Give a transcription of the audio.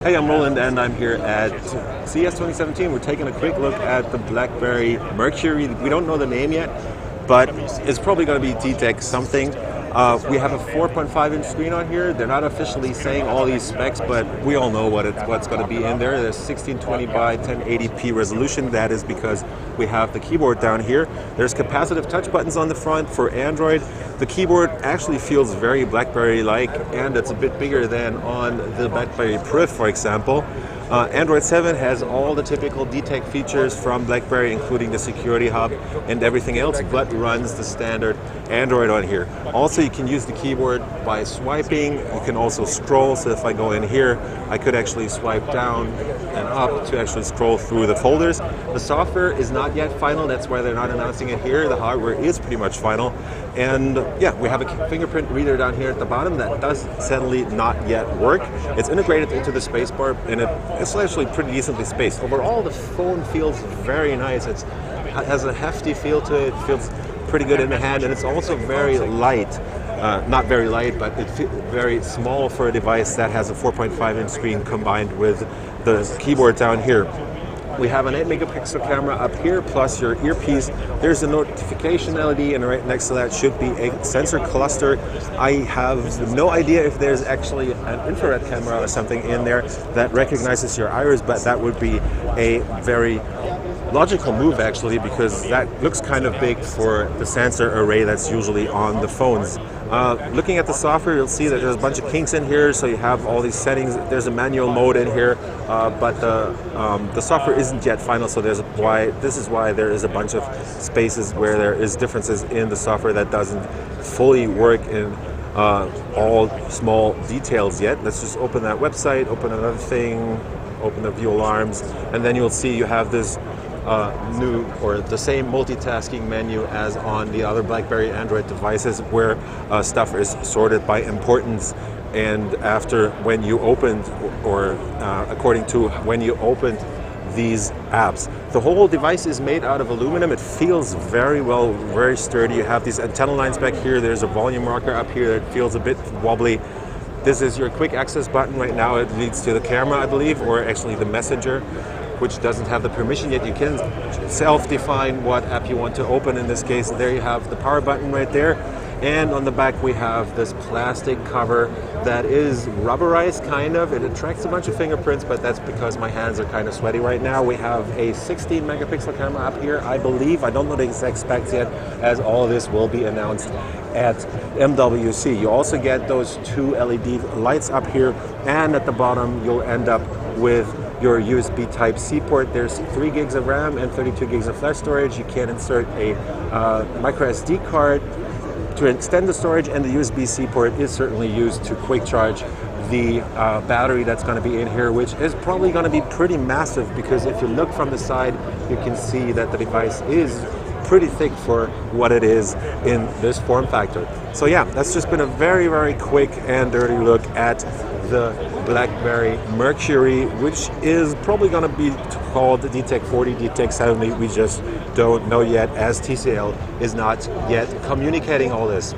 Hey, I'm Roland and I'm here at CES 2017. We're taking a quick look at the BlackBerry Mercury. We don't know the name yet, but it's probably going to be D-Tech something. We have a 4.5-inch screen on here. They're not officially saying all these specs, but we all know what's going to be in there. There's 1620 by 1080p resolution. That is because we have the keyboard down here. There's capacitive touch buttons on the front for Android. The keyboard actually feels very BlackBerry-like, and it's a bit bigger than on the BlackBerry Priv, for example. Android 7 has all the typical D-Tech features from BlackBerry, including the security hub and everything else, but runs the standard Android on here. Also, you can use the keyboard by swiping. You can also scroll, so if I go in here, I could actually swipe down and up to actually scroll through the folders. The software is not yet final, that's why they're not announcing it here. The hardware is pretty much final. And yeah, we have a fingerprint reader down here at the bottom that does sadly not yet work. It's integrated into the spacebar, and it's actually pretty decently spaced. Overall, the phone feels very nice. It has a hefty feel to it. It feels pretty good in the hand, and it's also very light. Not very light, but it's very small for a device that has a 4.5-inch screen combined with the keyboard down here. We have an 8-megapixel camera up here, plus your earpiece. There's a notification LED, and right next to that should be a sensor cluster. I have no idea if there's actually an infrared camera or something in there that recognizes your iris, but that would be a very logical move actually, because that looks kind of big for the sensor array that's usually on the phones. Looking at the software, you'll see that there's a bunch of kinks in here, so you have all these settings. There's a manual mode in here, but the software isn't yet final, so this is why there is a bunch of spaces where there is differences in the software that doesn't fully work in all small details yet. Let's just open that website, open another thing, open the view alarms, and then you'll see you have this new or the same multitasking menu as on the other BlackBerry Android devices, where stuff is sorted by importance and after when you opened, or according to when you opened these apps. The whole device is made out of aluminum. It feels very well, very sturdy. You have these antenna lines back here. There's a volume rocker up here that feels a bit wobbly. This is your quick access button. Right now it leads to the camera, I believe, or actually the messenger, which doesn't have the permission yet. You can self-define what app you want to open. In this case, there you have the power button right there. And on the back we have this plastic cover that is rubberized, kind of. It attracts a bunch of fingerprints, but that's because my hands are kind of sweaty right now. We have a 16-megapixel camera up here, I believe. I don't know the exact specs yet, as all of this will be announced at MWC. You also get those two LED lights up here, and at the bottom you'll end up with your USB Type-C port. There's 3 gigs of RAM and 32 gigs of flash storage. You can insert a micro SD card to extend the storage, and the USB-C port is certainly used to quick charge the battery that's going to be in here, which is probably going to be pretty massive, because if you look from the side, you can see that the device is pretty thick for what it is in this form factor. So yeah, that's just been a very, very quick and dirty look at the BlackBerry Mercury, which is probably going to be called the D-Tech 40, D-Tech 70. We just don't know yet, as TCL is not yet communicating all this.